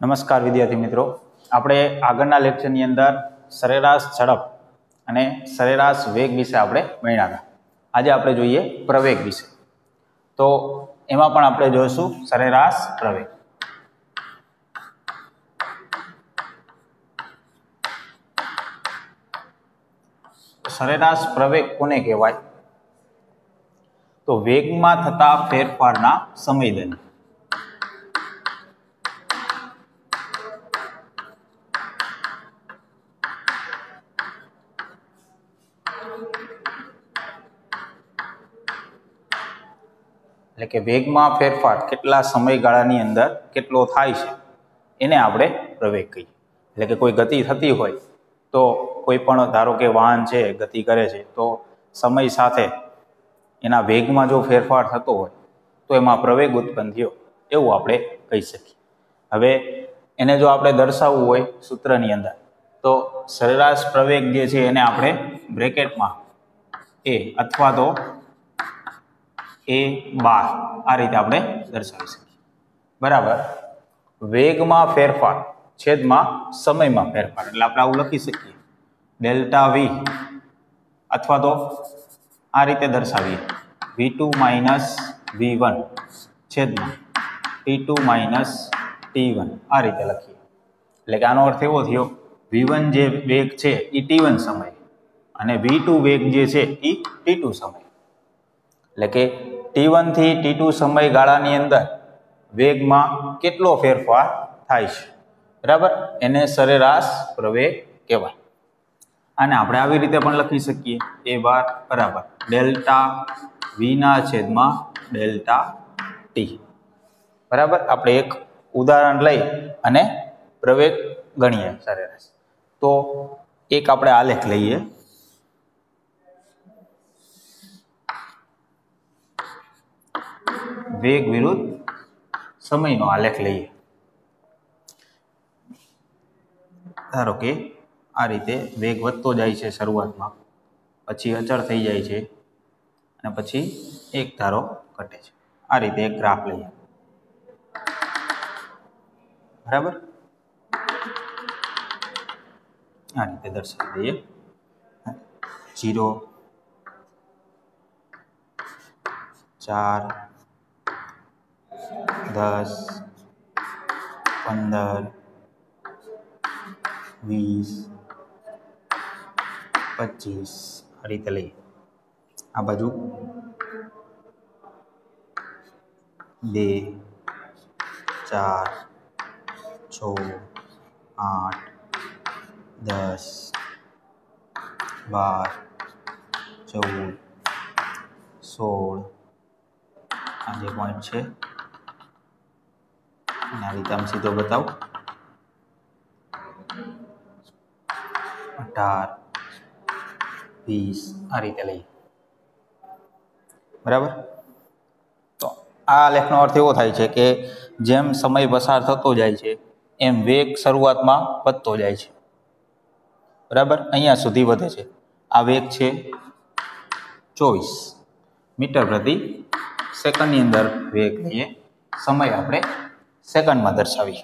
નમસ્કાર વિદ્યાર્થી મિત્રો, આપણે આગળના લેક્ચરની અંદર સરેરાશ ઝડપ અને સરેરાશ વેગ વિશે આપણે ભણ્યા હતા. આજે આપણે જોઈએ પ્રવેગ વિશે. તો એમાં પણ આપણે જોઈશું સરેરાશ પ્રવેગ. સરેરાશ પ્રવેગ કોને કહેવાય? તો વેગમાં થતા ફેરફારના સમય દરમિયાન એટલે કે વેગમાં ફેરફાર કેટલા સમયગાળાની અંદર કેટલો થાય છે એને આપણે પ્રવેગ કહીએ. એટલે કે કોઈ ગતિ થતી હોય તો કોઈ પણ ધારો કે વાહન છે ગતિ કરે છે તો સમય સાથે એના વેગમાં જો ફેરફાર થતો હોય તો એમાં પ્રવેગ ઉત્પન્ન થયો એવું આપણે કહી શકીએ. હવે એને જો આપણે દર્શાવવું હોય સૂત્રની અંદર તો સરેરાશ પ્રવેગ જે છે એને આપણે બ્રેકેટમાં એ અથવા તો a12 આ રીતે આપણે દર્શાવી શકીએ. બરાબર. વેગમાં ફેરફાર છેદમાં સમયમાં ફેરફાર એટલે આપણે આવું લખી શકીએ ડેલ્ટા v અથવા તો આ રીતે દર્શાવીએ v2 માઇનસ v1 છેદમાં t2 માઇનસ t1 આ રીતે લખીએ. એટલે કે આનો અર્થ એવો થયો v1 જે વેગ છે એ t1 સમય અને v2 વેગ જે છે એ t2 સમય. એટલે કે t1 થી t2 સમયગાળાની અંદર વેગમાં કેટલો ફેરફાર થાય છે, બરાબર, એને સરેરાશ પ્રવેગ કહેવાય. અને આપણે આવી રીતે પણ લખી શકીએ a12 બરાબર ડેલ્ટા v ના છેદમાં ડેલ્ટા t. બરાબર. આપણે એક ઉદાહરણ લઈ અને પ્રવેગ ગણીએ સરેરાશ. તો એક આપણે આલેખ લઈએ. વેગ વિરુદ્ધ સમયનો આલેખ લઈએ. ધારો કે આ રીતે વેગ વધતો જાય છે શરૂઆતમાં, પછી અચળ થઈ જાય છે અને પછી એક ધારો ઘટે છે. આ રીતે એક ગ્રાફ લઈએ. બરાબર. આ રીતે દર્શાવી દઈએ 0 4 10 15 20 25 આ રીતે લઈએ. આ બાજુ 2 4 6 8 10 12 14 16 આ જે પોઈન્ટ છે આ રીતે આમ સીધો બતાવો 18 20 આ રીતે લઈએ. બરાબર. તો આ લેખનો અર્થ એવો થાય છે કે જેમ સમય પસાર થતો જાય છે એમ વેગ શરૂઆતમાં વધતો જાય છે. બરાબર. અહીંયા સુધી વધે છે. આ વેગ છે 24 મીટર પ્રતિ સેકન્ડની અંદર વેગ લઈએ. સમય આપણે સેકન્ડમાં દર્શાવીએ.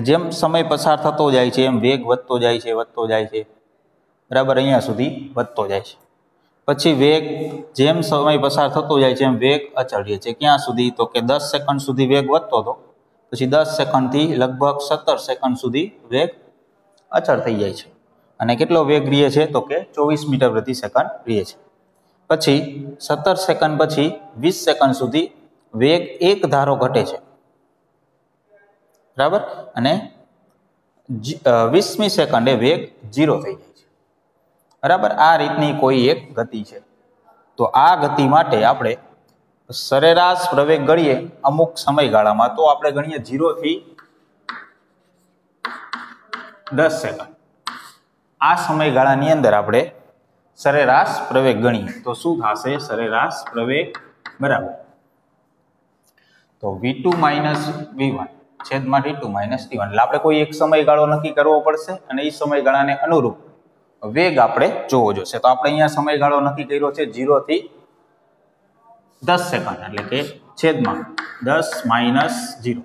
જેમ સમય પસાર થતો જાય છે એમ વેગ વધતો જાય છે. બરાબર. અહીંયા સુધી વધતો જાય છે. પછી વેગ જેમ સમય પસાર થતો જાય છે એમ વેગ અચળ રહે છે. ક્યાં સુધી? તો કે 10 સેકન્ડ સુધી વેગ વધતો હતો, પછી 10 સેકન્ડથી લગભગ 17 સેકન્ડ સુધી વેગ અચળ થઈ જાય છે. અને કેટલો વેગ રહે છે? તો કે 24 મીટર પ્રતિ સેકન્ડ રહે છે. પછી 17 સેકન્ડ પછી 20 સેકન્ડ સુધી વેગ એક ધારો ઘટે છે. બરાબર. અને 20મી સેકન્ડે વેગ 0 થઈ જાય છે. બરાબર. આ રીતની કોઈ એક ગતિ છે. તો આ ગતિ માટે આપણે સરેરાશ પ્રવેગ ગણીએ અમુક સમયગાળામાં તો આપણે ગણીએ 0 થી 10 સેકન્ડ. આ સમયગાળાની અંદર આપણે સરેરાશ પ્રવેગ ગણીએ તો શું થશે? સરેરાશ પ્રવેગ બરાબર તો v2 માઇનસ v1 છેદમાં t2 માઇનસ t1. એટલે આપણે કોઈ એક સમયગાળો નક્કી કરવો પડશે અને એ સમયગાળાને અનુરૂપ વેગ આપણે જોવો જોશે. તો આપણે અહીંયા સમયગાળો નક્કી કર્યો છે 0 થી 10 સેકન્ડ એટલે કે છેદમાં 10 - 0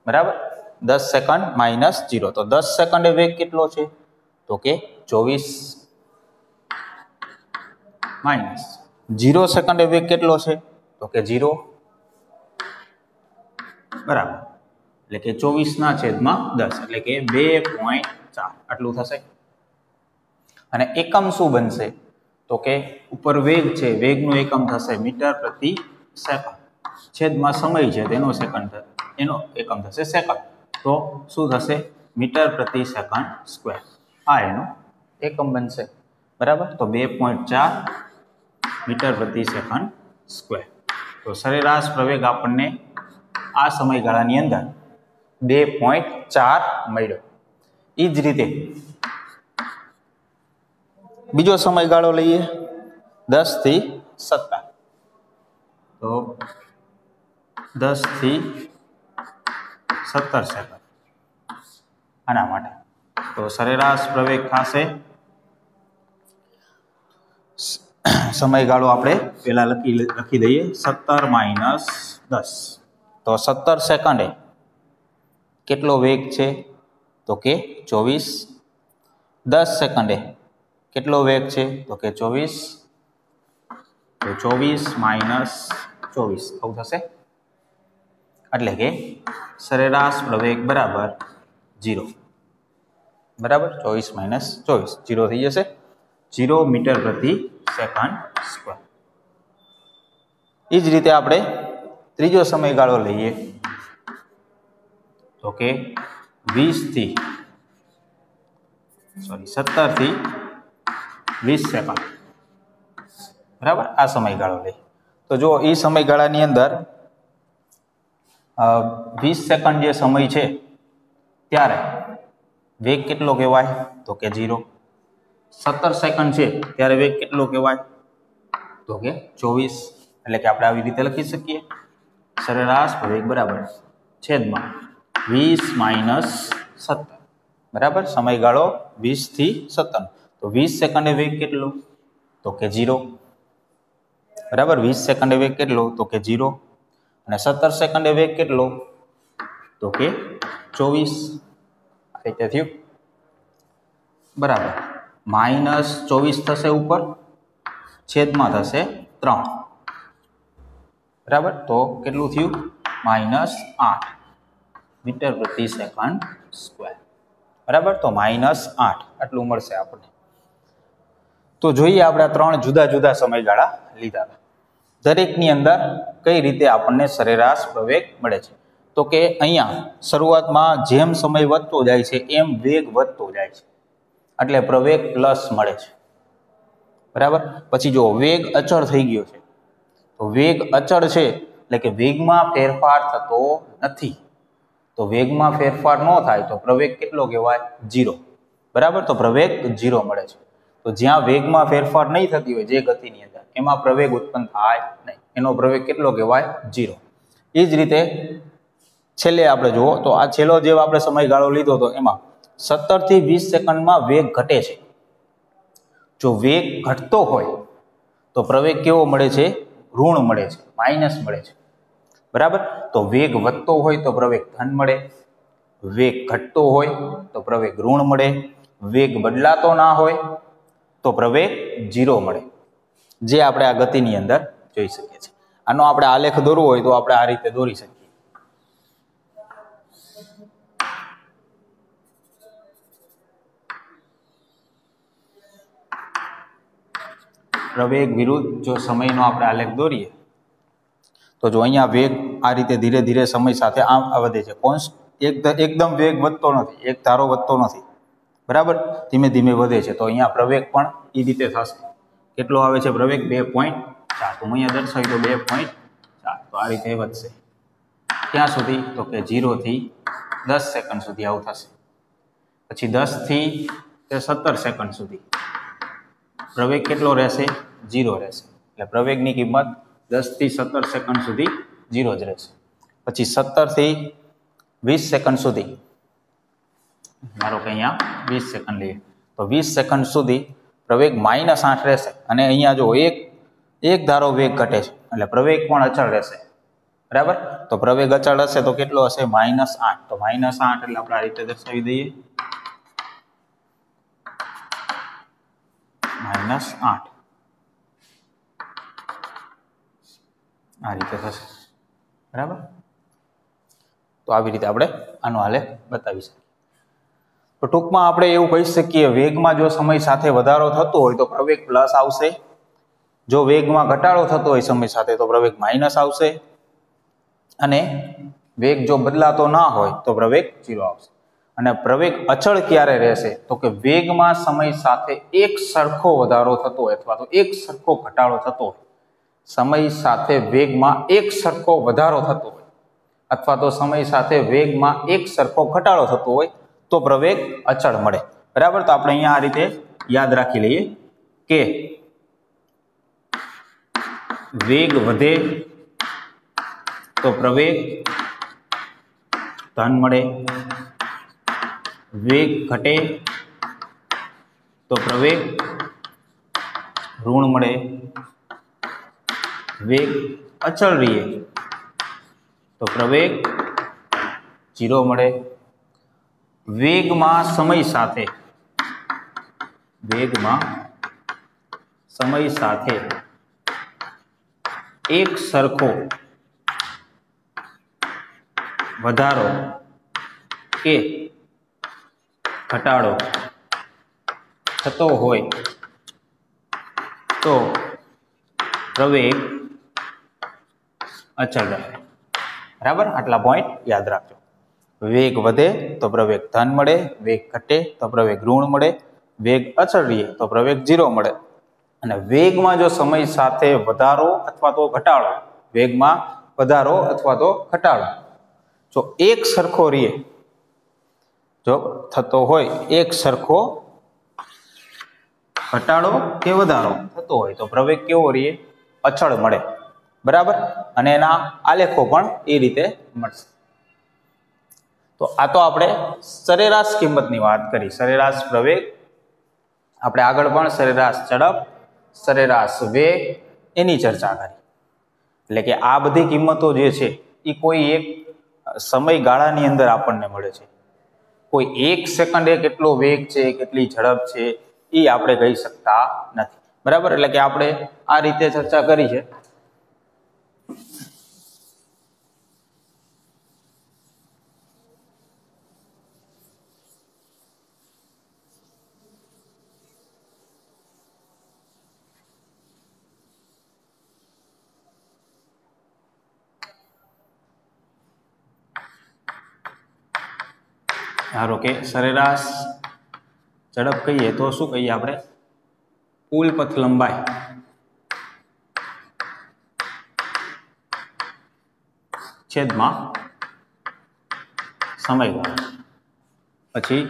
બરાબર. 10 સેકન્ડ માઇનસ 0, તો 10 સેકન્ડે વેગ કેટલો છે? તો કે 24 માઇનસ 0 સેકન્ડે વેગ કેટલો છે? તો કે 0, બરાબર, એટલે કે 24/10 એટલે કે 2.4 આટલું થશે. અને એકમ શું બનશે? તો કે ઉપર વેગ છે, વેગનું એકમ થશે મીટર પ્રતિ સેકન્ડ, છેદમાં સમય છે તેનો એનો એકમ થશે સેકન્ડ, તો શું થશે? મીટર પ્રતિ સેકન્ડ સ્ક્વેર, આ એનો એકમ બનશે. બરાબર, તો 2.4 મીટર પ્રતિ સેકન્ડ સ્ક્વેર. તો સરેરાશ પ્રવેગ આપણને આ સમયગાળાની અંદર 2.4 મળ્યો. એ જ રીતે બીજો સમયગાળો લઈએ 10 થી 17, તો 10 થી 17 સેકન્ડ આના માટે. તો સરેરાશ પ્રવેગ થશે, સમયગાળો આપણે પેલા લખી દઈએ 17 માઇનસ 10, તો 17 સેકન્ડે કેટલો વેગ છે? તો કે 24. 10 સેકન્ડે કેટલો વેગ છે? તો કે 24, તો 24 માઇનસ 24 આવું થશે. એટલે કે સરેરાશ પ્રવેગ બરાબર 0. બરાબર, 24 માઇનસ 24 0 થઈ જશે, 0 મીટર પ્રતિ સેકન્ડ સ્ક્વેર. એ જ રીતે આપણે ત્રીજો સમયગાળો લઈએ, તો કે 17 થી 20 સેકન્ડ. બરાબર, આ સમયગાળો લઈએ. તો જો એ સમયગાળાની અંદર 20 સેકન્ડ જે સમય છે ત્યારે વેગ કેટલો કહેવાય? તો કે 0. 17 સેકન્ડ છે ત્યારે વેગ કેટલો કહેવાય? તો કે 24. એટલે કે આપણે આવી રીતે લખી શકીએ, સરેરાશ વેગ બરાબર છેદમાં 20 માઇનસ 17. બરાબર, સમયગાળો 20 થી 17, તો 20 સેકન્ડે વેગ કેટલો? તો કે 0. બરાબર, 20 સેકન્ડે વેગ કેટલો? તો કે 0. અને 17 સેકન્ડે વેગ કેટલો? તો કે 24. આ રીતે થયું. બરાબર, માઇનસ 24 થશે ઉપર, છેદમાં થશે 3. બરાબર, તો કેટલું થયું? -8 મીટર પ્રતિ સેકન્ડ સ્ક્વેર. બરાબર, તો -8 આટલું મળશે આપણને. તો જોઈએ આપણે આ 3 જુદા જુદા સમયગાળા લીધા, દરેકની અંદર કઈ રીતે આપણને સરેરાશ પ્રવેગ મળે છે. તો કે અહીંયા શરૂઆતમાં જેમ સમય વધતો જાય છે એમ વેગ વધતો જાય છે, એટલે પ્રવેગ પ્લસ મળે છે. બરાબર, પછી જો વેગ અચળ થઈ ગયો છે, તો વેગ અચળ છે એટલે કે વેગમાં ફેરફાર થતો નથી. તો વેગમાં ફેરફાર ન થાય તો પ્રવેગ કેટલો કહેવાય? 0. બરાબર, તો પ્રવેગ 0 મળે છે. તો જ્યાં વેગમાં ફેરફાર નહીં થતી હોય જે ગતિની અંદર, એમાં પ્રવેગ ઉત્પન્ન થાય નહીં, એનો પ્રવેગ કેટલો કહેવાય? 0. એ જ રીતે છેલ્લે આપણે જુઓ તો આ છેલ્લો જે આપણે સમયગાળો લીધો હતો એમાં 17 થી 20 સેકન્ડમાં વેગ ઘટે છે. જો વેગ ઘટતો હોય તો પ્રવેગ કેવો મળે છે? ઋણ મળે છે, માઇનસ મળે છે. બરાબર, તો વેગ વધતો હોય તો પ્રવેગ ધન મળે, વેગ ઘટતો હોય તો પ્રવેગ ઋણ મળે, વેગ બદલાતો ના હોય તો પ્રવેગ 0 મળે, જે આપણે આ ગતિની અંદર જોઈ શકીએ છીએ. આનો આપણે આલેખ દોરવો હોય તો આપણે આ રીતે દોરી શકીએ. પ્રવેગ વિરુદ્ધ જો સમયનો આપણે આલેખ દોરીએ તો જો અહીંયા વેગ આ રીતે ધીરે ધીરે સમય સાથે આમ વધે છે, એકદમ વેગ વધતો નથી, એક ધારો વધતો નથી. બરાબર, ધીમે ધીમે વધે છે. તો અહીંયા પ્રવેગ પણ એ રીતે થશે. કેટલો આવે છે પ્રવેગ? 2.4. તો હું અહીંયા દર્શાવી તો 2.4. તો આ રીતે વધશે. ક્યાં સુધી? તો કે 0 થી 10 સેકન્ડ સુધી આવું થશે. પછી 10 થી 17 સેકન્ડ સુધી પ્રવેગ કેટલો રહેશે? 0 રહેશે. એટલે પ્રવેગની કિંમત 10 થી 17 સેકન્ડ સુધી 0 જ રહેશે. પછી 17 થી 20 સેકન્ડ સુધી, ધારો કે અહીંયા 20 સેકન્ડ લઈએ તો 20 સેકન્ડ સુધી પ્રવેગ -8 રહેશે. અને અહીંયા જો એક ધારો વેગ ઘટે છે એટલે પ્રવેગ પણ અચળ રહેશે. બરાબર. તો પ્રવેગ અચળ હશે તો કેટલો હશે? -8. તો -8 એટલે આપણે આ રીતે દર્શાવી દઈએ, -8 આ રીતે થશે. બરાબર. તો આવી રીતે આપણે આનો આલેખ બતાવી શકીએ. તો ટૂંકમાં આપણે એવું કહી શકીએ, વેગમાં જો સમય સાથે વધારો થતો હોય તો પ્રવેગ પ્લસ આવશે, જો વેગમાં ઘટાડો થતો હોય સમય સાથે તો પ્રવેગ માઇનસ આવશે, અને વેગ જો બદલાતો ના હોય તો પ્રવેગ 0 આવશે. અને પ્રવેગ અચળ ક્યારે રહેશે? તો કે વેગમાં સમય સાથે એક સરખો વધારો થતો હોય અથવા તો એક સરખો ઘટાડો થતો હોય, સમય સાથે વેગમાં એક સરખો વધારો થતો હોય અથવા તો સમય સાથે વેગમાં એક સરખો ઘટાડો થતો હોય તો પ્રવેગ અચળ મળે. બરાબર. તો આપણે અહીંયા આ રીતે યાદ રાખી લઈએ કે વેગ વધે તો પ્રવેગ ધન મળે, વેગ ઘટે તો પ્રવેગ ઋણ મળે, વેગ અચળ રહે તો પ્રવેગ 0 મળે. વેગમાં સમય સાથે એક સરખો વધારો કે ઘટાડો થતો હોય તો પ્રવેગ અચળ રહે. બરાબર. આટલા પોઈન્ટ યાદ રાખજો. વેગ વધે તો પ્રવેગ ધન મળે, વેગ ઘટે તો પ્રવેગ ઋણ મળે, વેગ અચળ રહે તો પ્રવેગ 0 મળે. અને વેગમાં જો સમય સાથે વધારો અથવા તો ઘટાડો, વેગમાં વધારો અથવા તો ઘટાડો જો એક સરખો રહે, જો થતો હોય એક સરખો ઘટાડો કે વધારો થતો હોય તો પ્રવેગ કેવો રહે? અચળ મળે. બરાબર. અને એના આલેખો પણ એ રીતે મળશે. તો આ તો આપણે સરેરાશ કિંમતની વાત કરી, સરેરાશ પ્રવેગ. આપણે આગળ પણ સરેરાશ ઝડપ, સરેરાશ વેગ એની ચર્ચા કરી. એટલે કે આ બધી કિંમતો જે છે એ કોઈ એક સમયગાળાની અંદર આપણને મળે છે. કોઈ એક સેકન્ડે કેટલો વેગ છે, કેટલી ઝડપ છે એ આપણે કહી શકતા નથી. બરાબર. એટલે કે આપણે આ રીતે ચર્ચા કરી છે. ધારો કે સરેરાશ ઝડપ કહીએ તો શું કહીએ આપણે? કુલ પથ લંબાઈ છેદમાં સમયગાળો. પછી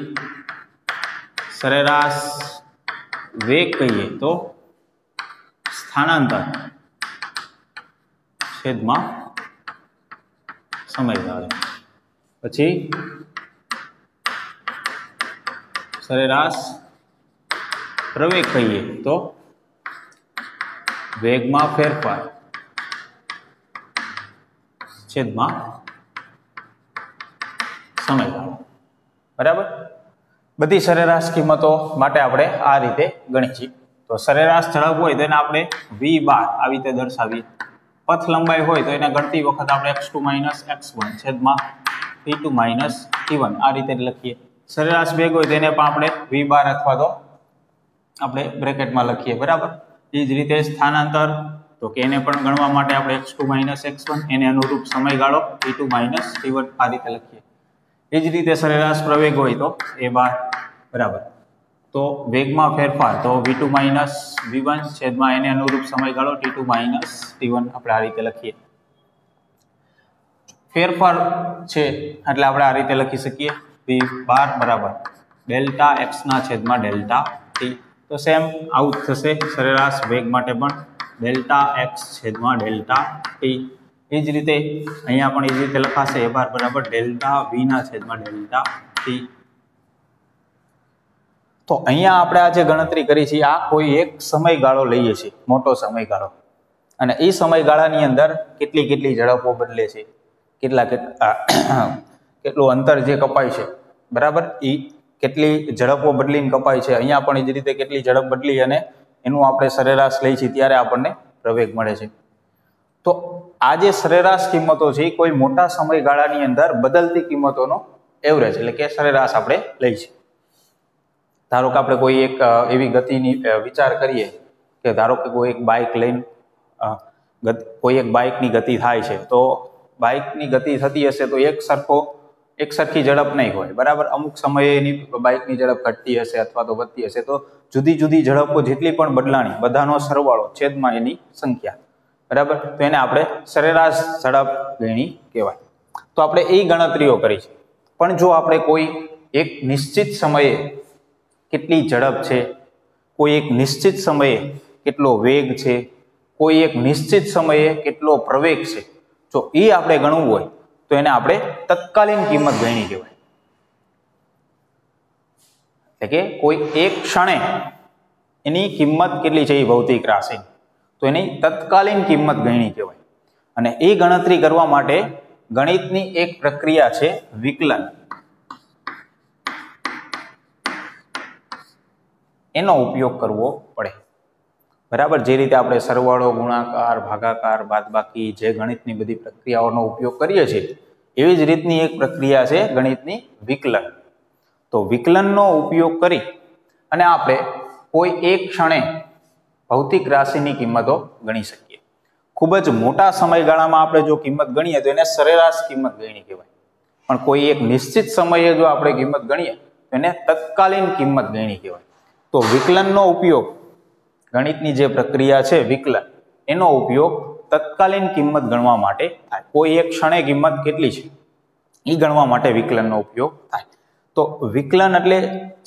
સરેરાશ વેગ કહીએ તો સ્થાનાંતર છેદમાં સમયગાળો. પછી સરેરાશ પ્રવેગ કહીએ તો વેગમાં ફેરફાર છેદમાં સમયગાળો. બરાબર. બધી સરેરાશ કિંમતો માટે આપણે આ રીતે ગણી છીએ. તો સરેરાશ ઝડપ હોય તો એને આપણે v બાર આવી રીતે દર્શાવીએ. પથ લંબાઈ હોય તો એને ગણતી વખત આપણે x2 - x1 છેદમાં t2 - t1 આ રીતે લખીએ. સરેરાશ વેગ હોય તો એને પણ આપણે v બાર અથવા તો આપણે બ્રેકેટમાં લખીએ. બરાબર. એ જ રીતે સ્થાનાંતર તો કે એને પણ ગણવા માટે આપણે x2 - x1 એને અનુરૂપ સમયગાળો t2 - t1 આ રીતે લખીએ. એ જ રીતે સરેરાશ પ્રવેગ હોય તો a બાર. બરાબર. તો વેગમાં ફેરફાર તો v2 - v1 છેદમાં એને અનુરૂપ સમયગાળો t2 - t1 આપણે આ રીતે લખીએ. ફેરફાર છે એટલે આપણે આ રીતે લખી શકીએ v બાર બરાબર ડેલ્ટા x ના છેદમાં ડેલ્ટા t. તો સેમ આવું જ થશે સરેરાશ વેગ માટે પણ ડેલ્ટા x છેદમાં ડેલ્ટા t. એ જ રીતે અહીંયા પણ એ જ રીતે લખાશે a બાર બરાબર ડેલ્ટા v ના છેદમાં ડેલ્ટા t. તો અહીંયા આપણે આ જે ગણતરી કરી છે આ કોઈ એક સમયગાળો લઈએ છીએ, મોટો સમયગાળો. અને એ સમયગાળાની અંદર કેટલી ઝડપો બદલે છે, કેટલું અંતર જે કપાય છે, બરાબર, એ કેટલી ઝડપો બદલીને કપાય છે. અહીંયા પણ એ જ રીતે કેટલી ઝડપ બદલી અને એનું આપણે સરેરાશ લઈએ છીએ ત્યારે આપણને પ્રવેગ મળે છે. તો આ જે સરેરાશ કિંમતો છે એ કોઈ મોટા સમયગાળાની અંદર બદલતી કિંમતોનો એવરેજ એટલે કે સરેરાશ આપણે લઈએ છીએ. ધારો કે આપણે કોઈ એક એવી ગતિની વિચાર કરીએ કે ધારો કે કોઈ એક બાઇક લઈને કોઈ એક બાઇકની ગતિ થાય છે, તો બાઇકની ગતિ થતી હશે તો એક સરખી ઝડપ નહીં હોય, બરાબર. અમુક સમયે એની બાઇકની ઝડપ ઘટતી હશે અથવા તો વધતી હશે. તો જુદી જુદી ઝડપો જેટલી પણ બદલાણી બધાનો સરવાળો છેદમાં એની સંખ્યા, બરાબર. તો એને આપણે સરેરાશ ઝડપ ગણી કહેવાય. તો આપણે એ ગણતરીઓ કરી છે. પણ જો આપણે કોઈ એક નિશ્ચિત સમયે કેટલી ઝડપ છે, કોઈ એક નિશ્ચિત સમયે કેટલો વેગ છે, કોઈ એક નિશ્ચિત સમયે કેટલો પ્રવેગ છે, જો એ આપણે ગણવું હોય તો એને આપણે તત્કાલીન કિંમત ગણી કહેવાય. એટલે કે કોઈ એક ક્ષણે એની કિંમત કેટલી છે એ ભૌતિક રાશિ, તો એની તત્કાલીન કિંમત ગણી કહેવાય. અને એ ગણતરી કરવા માટે ગણિતની એક પ્રક્રિયા છે વિકલન. એનો ઉપયોગ કરવો પડે, બરાબર. જે રીતે આપણે સરવાળો, ગુણાકાર, ભાગાકાર, બાદબાકી જે ગણિતની બધી પ્રક્રિયાઓનો ઉપયોગ કરીએ છીએ એવી જ રીતની એક પ્રક્રિયા છે ગણિતની વિકલન. તો વિકલનનો ઉપયોગ કરી અને આપણે કોઈ એક ક્ષણે ભૌતિક રાશિની કિંમતો ગણી શકીએ. ખૂબ જ મોટા સમયગાળામાં આપણે જો કિંમત ગણીએ તો એને સરેરાશ કિંમત ગણી કહેવાય. પણ કોઈ એક નિશ્ચિત સમયે જો આપણે કિંમત ગણીએ તો એને તત્કાલીન કિંમત ગણી કહેવાય. તો વિકલનનો ઉપયોગ, ગણિતની જે પ્રક્રિયા છે વિકલન, એનો ઉપયોગ તત્કાલીન કિંમત ગણવા માટે થાય. કોઈ એક ક્ષણે કિંમત કેટલી છે એ ગણવા માટે વિકલનનો ઉપયોગ થાય. તો વિકલન એટલે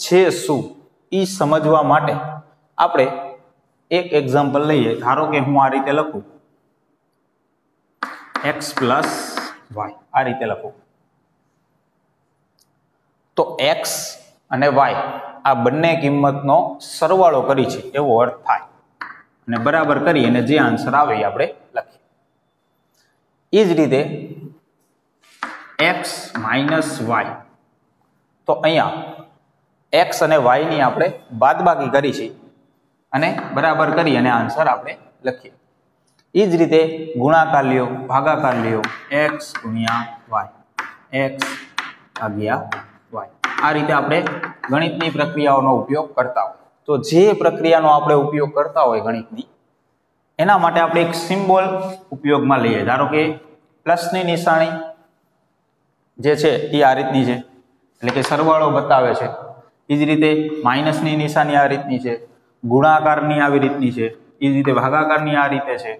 છે શું એ સમજવા માટે આપણે એક એક્ઝામ્પલ લઈએ. ધારો કે હું આ રીતે લખું x પ્લસ વાય, આ રીતે લખું. તો x અને y આ બંને કિંમતનો સરવાળો કરી છે એવો અર્થ થાય અને બરાબર કરી અને જે આન્સર આવે એ આપણે લખીએ. એ જ રીતે x માઇનસ વાય, તો અહીંયા x અને y ની આપણે બાદબાકી કરી છે અને બરાબર કરી અને આન્સર આપણે લખીએ. એ જ રીતે ગુણાકાર લ્યો, ભાગાકાર લ્યો, x ગુણ્યા y, x ભાગ્યા y. આ રીતે આપણે ગણિતની પ્રક્રિયાઓનો ઉપયોગ કરતા હોય. તો જે પ્રક્રિયાનો આપણે ઉપયોગ કરતા હોય ગણિતની, એના માટે આપણે એક સિમ્બોલ ઉપયોગમાં લઈએ. ધારો કે પ્લસની નિશાની જે છે એ આ રીતની છે, એટલે કે સરવાળો બતાવે છે. એ જ રીતે માઇનસની નિશાની આ રીતની છે, ગુણાકારની આવી રીતની છે, એ જ રીતે ભાગાકારની આ રીતે છે.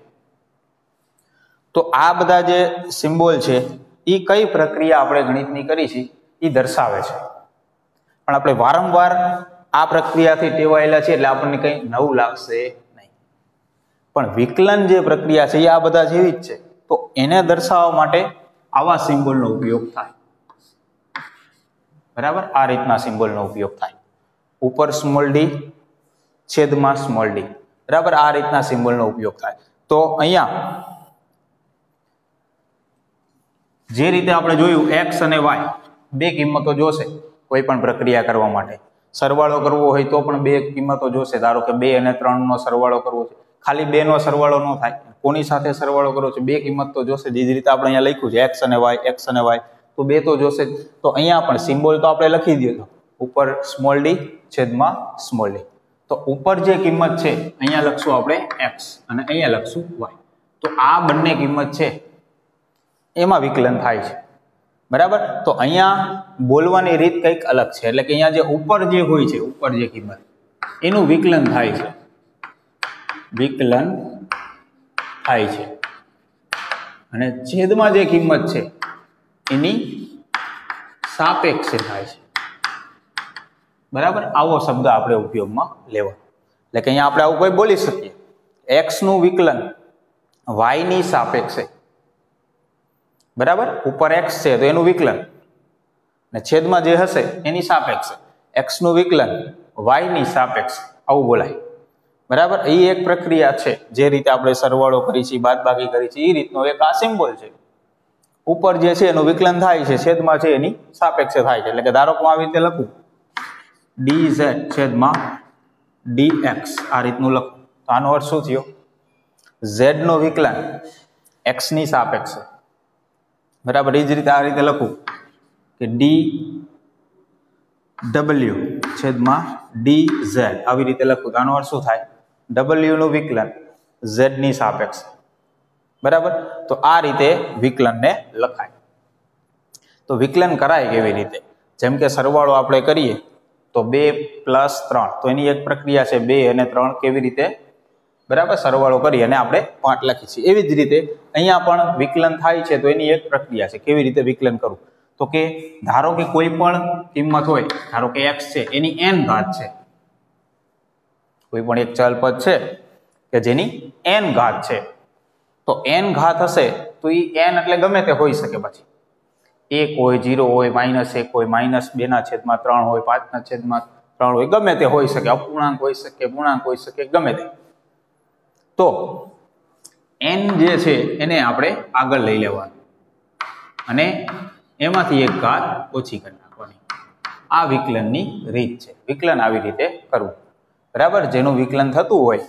તો આ બધા જે સિમ્બોલ છે એ કઈ પ્રક્રિયા આપણે ગણિતની કરી છે એ દર્શાવે છે. પણ આપણે વારંવાર આ પ્રક્રિયાથી ટેવાયેલા છે એટલે આપણને કંઈ નવું લાગશે નહીં. પણ વિકલન જે પ્રક્રિયા છે એ આ બધા જેવી જ છે. તો એને દર્શાવવા માટે આવા સિમ્બોલનો ઉપયોગ થાય, બરાબર. આ રીતના સિમ્બોલનો ઉપયોગ થાય. ઉપર સ્મોલ ડી, છેદમાં સ્મોલ ડી, બરાબર. આ રીતના સિમ્બોલનો ઉપયોગ થાય. તો અહીંયા જે રીતે આપણે જોયું x અને y બે કિંમતો જોશે કોઈ પણ પ્રક્રિયા કરવા માટે. સરવાળો કરવો હોય તો પણ બે કિંમતો જોશે. ધારો કે 2 અને 3 નો સરવાળો કરવો છે, ખાલી 2 નો સરવાળો ન થાય, કોની સાથે સરવાળો કરવો છે, બે કિંમત તો જોશે. જે રીતે આપણે અહીંયા લખ્યું છે x અને y, તો બે તો જોશે. તો અહીંયા પણ સિમ્બોલ તો આપણે લખી દીધો, ઉપર સ્મોલ ડી છેદમાં સ્મોલ ડી. તો ઉપર જે કિંમત છે અહીંયા લખશું આપણે x અને અહીંયા લખશું y. તો આ બંને કિંમત છે એમાં વિકલન થાય છે, બરાબર. તો અહીંયા બોલવાની રીત કંઈક અલગ છે. એટલે કે અહીંયા જે ઉપર જે હોય છે, ઉપર જે કિંમત, એનું વિકલન થાય છે, વિકલન થાય છે. અને છેદમાં જે કિંમત છે એની સાપેક્ષે થાય છે, બરાબર. આવો શબ્દ આપણે ઉપયોગમાં લેવાનો. એટલે કે અહીંયા આપણે આવું કોઈ બોલી શકીએ, x નું વિકલન y ની સાપેક્ષે, બરાબર. ઉપર x છે તો એનું વિકલન, અને છેદમાં જે હશે એની સાપેક્ષે x નું વિકલન y ની સાપેક્ષે, આવું બોલાય. બરાબર, એ એક પ્રક્રિયા છે. જે રીતે આપણે સરવાળો કરી છે, બાદબાકી કરી છે, એ રીતનો એક આ સિમ્બોલ છે. ઉપર જે છે એનું વિકલન થાય છે, છેદમાં છે એની સાપેક્ષે થાય છે. એટલે કે ધારો કે હું આવી રીતે લખું dz છેદમાં dx, આ રીતનું લખું તો આનો અર્થ શું થયો? z નું વિકલન x ની સાપેક્ષે, બરાબર. એ જ રીતે આ રીતે લખું કે dw છેદમાં dz, આવી રીતે લખું તો આનો અર્થ શું થાય? w નું વિકલન z ની સાપેક્ષે, બરાબર. તો આ રીતે વિકલનને લખાય. તો વિકલન કરાય કેવી રીતે? જેમ કે સરવાળો આપણે કરીએ તો 2 + 3, તો એની એક પ્રક્રિયા છે 2 અને 3 કેવી રીતે, બરાબર, સરવાળો કરી અને આપણે 5 લખી છીએ. એવી જ રીતે અહીંયા પણ વિકલન થાય છે તો એની એક પ્રક્રિયા છે. કેવી રીતે વિકલન કરવું? તો કે ધારો કે કોઈ પણ કિંમત હોય, ધારો કે x છે, એની n ઘાત છે. કોઈ પણ એક ચલ પદ છે કે જેની n ઘાત છે, તો n ઘાત હશે તો એ n એટલે ગમે તે હોઈ શકે. પછી 1 હોય, 0 હોય, -1 હોય, -2/3 હોય, 5/3 હોય, ગમે તે હોઈ શકે. અપૂર્ણાંક હોઈ શકે, પૂર્ણાંક હોઈ શકે, ગમે તે. તો n જે છે એને આપણે આગળ લઈ લેવાનું અને એમાંથી એક ઘાત ઓછી કરી નાખવાની. આ વિકલનની રીત છે. વિકલન આવી રીતે કરવું, બરાબર. જેનું વિકલન થતું હોય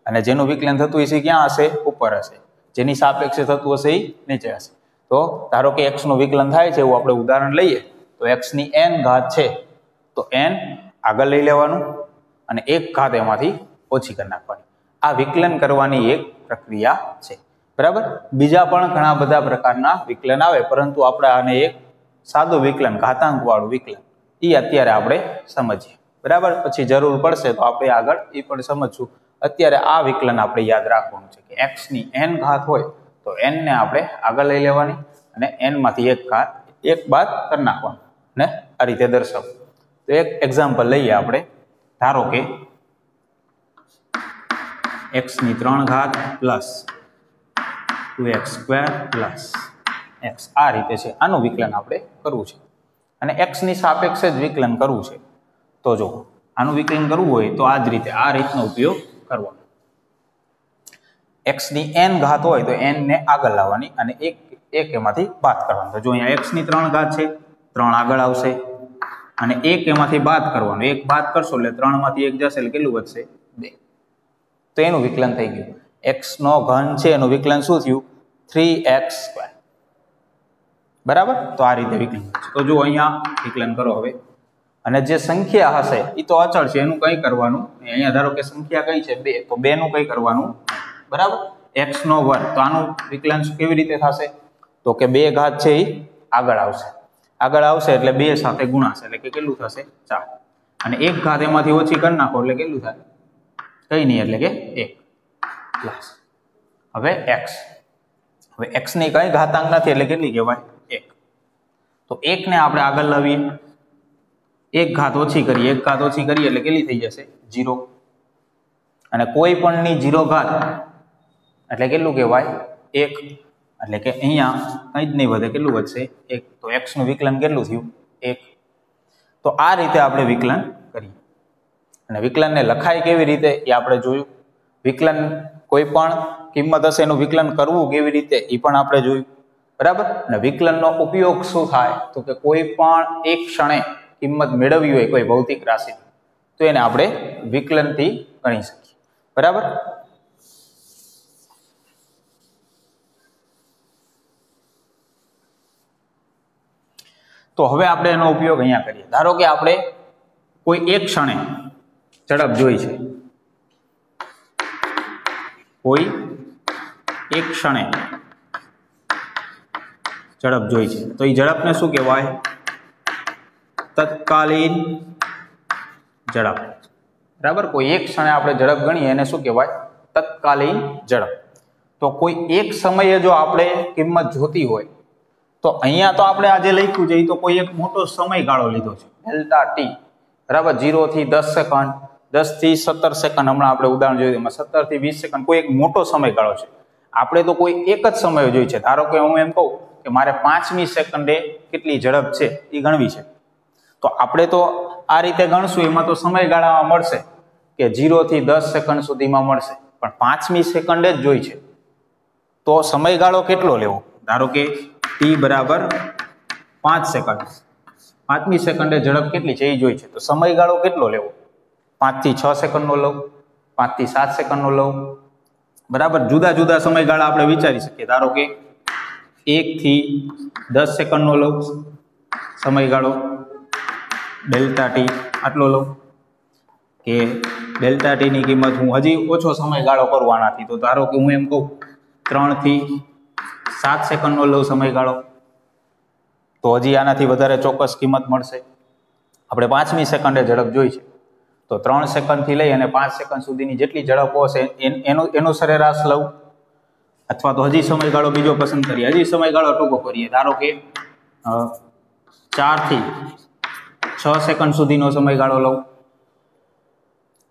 અને જેનું વિકલન થતું હશે ક્યાં હશે? ઉપર હશે. જેની સાપેક્ષે થતું હશે એ નીચે હશે. તો ધારો કે x નું વિકલન થાય છે, એવું આપણે ઉદાહરણ લઈએ તો x ની n ઘાત છે, તો n આગળ લઈ લેવાનું અને એક ઘાત એમાંથી ઓછી કરી નાખવાની. આ વિકલન કરવાની એક પ્રક્રિયા છે, બરાબર. બીજા પણ ઘણા બધા પ્રકારના વિકલન આવે, પરંતુ આપણે આને એક સાદું વિકલન, ઘાતાંક વાળું વિકલન, એ અત્યારે આપણે સમજીએ, બરાબર. પછી જરૂર પડશે તો આપણે આગળ એ પણ સમજશું. અત્યારે આ વિકલન આપણે યાદ રાખવાનું છે કે x ની n ઘાત હોય તો n ને આપણે આગળ લઈ લેવાની અને n માંથી એક ઘાત એક બાદ કરી નાખવાનું ને આ રીતે દર્શાવવું. તો એક એક્ઝામ્પલ લઈએ આપણે. ધારો કે x ની 3 ઘાત પ્લસ 2x² પ્લસ x, આ રીતે છે. આનું વિકલન આપણે કરવું છે અને x ની સાપેક્ષે જ વિકલન કરવું છે. તો જો આનું વિકલન કરવું હોય તો આ જ રીતે, આ રીતનો ઉપયોગ કરવાનો. x ની n ઘાત હોય તો n ને આગળ લાવવાની અને એક એમાંથી બાદ કરવાનું. તો જો અહીંયા x ની 3 ઘાત છે, 3 આગળ આવશે અને એક એમાંથી બાદ કરવાનું. એક બાદ કરશો એટલે 3 માંથી 1 જશે એટલે કેટલું વધશે? 2. તો એનું વિકલન થઈ ગયું. x નો ઘન છે એનું વિકલન શું થયું? 3x², બરાબર. તો આ રીતે વિકલન છે. તો જો અહીંયા વિકલન કરો હવે, અને જે સંખ્યા હશે એ તો અચળ છે, એનું કંઈ કરવાનું. અહીંયા ધારો કે સંખ્યા કઈ છે? 2, તો 2 નું કંઈ કરવાનું, બરાબર. x નો વર્ગ, તો આનું વિકલન કેવી રીતે થશે? તો કે 2 ઘાત છે એ આગળ આવશે, આગળ આવશે એટલે 2 સાથે ગુણાશે એટલે કે કેટલું થશે? 4. અને એક ઘાત એમાંથી ઓછી કરી નાખો એટલે કેટલું થાય? કઈ નહીં, એટલે કે 1 પ્લસ હવે x. હવે x ની કઈ ઘાતાંક નથી એટલે કેટલી કહેવાય? 1. તો 1 ને આપણે આગળ લાવીએ, એક ઘાત ઓછી કરીએ, એક ઘાત ઓછી કરીએ એટલે કેટલી થઈ જશે? 0. અને કોઈ પણ ની 0 ઘાત એટલે કેટલું કહેવાય? 1. એટલે કે અહીંયા કંઈ જ નહીં વધે, કેટલું વધશે? 1. તો x નું વિકલન કેટલું થયું? 1. તો આ રીતે આપણે વિકલન કરીએ. અને વિકલનને લખાય કેવી રીતે એ આપણે જોયું. વિકલન કોઈ પણ કિંમત હશે એનું વિકલન કરવું કેવી રીતે એ પણ આપણે જોયું, બરાબર. અને વિકલનનો ઉપયોગ શું થાય? તો કે કોઈ પણ એક ક્ષણે કિંમત મેળવવી હોય કોઈ ભૌતિક રાશિ તો એને આપણે વિકલનથી ગણી શકીએ, બરાબર. તો હવે આપણે એનો ઉપયોગ અહીંયા કરીએ. ધારો કે આપણે કોઈ એક ક્ષણે ઝડપ જોઈ છે, કોઈ એક ક્ષણે ઝડપ જોઈ છે, તો એ ઝડપને શું કહેવાય? તત્કાલીન ઝડપ, બરાબર. કોઈ એક ક્ષણે આપણે ઝડપ ગણીએ એને શું કહેવાય? તત્કાલીન ઝડપ. તો કોઈ એક સમયે જો આપણે કિંમત જોતી હોય તો અહીંયા તો આપણે આજે લખ્યું છે એ તો કોઈ એક મોટો સમયગાળો લીધો છે, ડેલ્ટા ટી, બરાબર. 0 થી 10 સેકન્ડ, 10 થી 17 સેકન્ડ, હમણાં આપણે ઉદાહરણ જોયું એમાં 17 થી 20 સેકન્ડ, કોઈ એક મોટો સમયગાળો છે. આપણે તો કોઈ એક જ સમય જોઈ છે. ધારો કે હું એમ કહું કે મારે 5મી સેકન્ડે કેટલી ઝડપ છે એ ગણવી છે, તો આપણે તો આ રીતે ગણશું, એમાં તો સમયગાળામાં મળશે કે 0 થી 10 સેકન્ડ સુધીમાં મળશે, પણ 5મી સેકન્ડે જ જોઈ છે. તો સમયગાળો કેટલો લેવો? ધારો કે t બરાબર 5 સેકન્ડ, 5મી સેકન્ડે ઝડપ કેટલી છે એ જોઈ છે. તો સમયગાળો કેટલો લેવો? 5 થી 6 સેકન્ડનો લઉં, 5 થી 7 સેકન્ડનો લઉં, બરાબર. જુદા જુદા સમયગાળા આપણે વિચારી શકીએ. ધારો કે 1 થી 10 સેકન્ડનો લઉં સમયગાળો, ડેલ્ટા ટી આટલો લઉં, કે ડેલ્ટા ટી ની કિંમત હું હજી ઓછો સમયગાળો કરવાનાથી, તો ધારો કે હું એમ કહું 3 થી 7 સેકન્ડનો લઉં સમયગાળો, તો હજી આનાથી વધારે ચોક્કસ કિંમત મળશે. આપણે 5મી સેકન્ડે ઝડપ જોઈ છે, તો 3 સેકન્ડથી લઈ અને 5 સેકન્ડ સુધીની જેટલી ઝડપ હશે એનો સરેરાશ લઉં, અથવા તો હજી સમયગાળો બીજો પસંદ કરીએ, હજી સમયગાળો ટૂંકો કરીએ. ધારો કે 4 થી 6 સેકન્ડ સુધીનો સમયગાળો લઉં,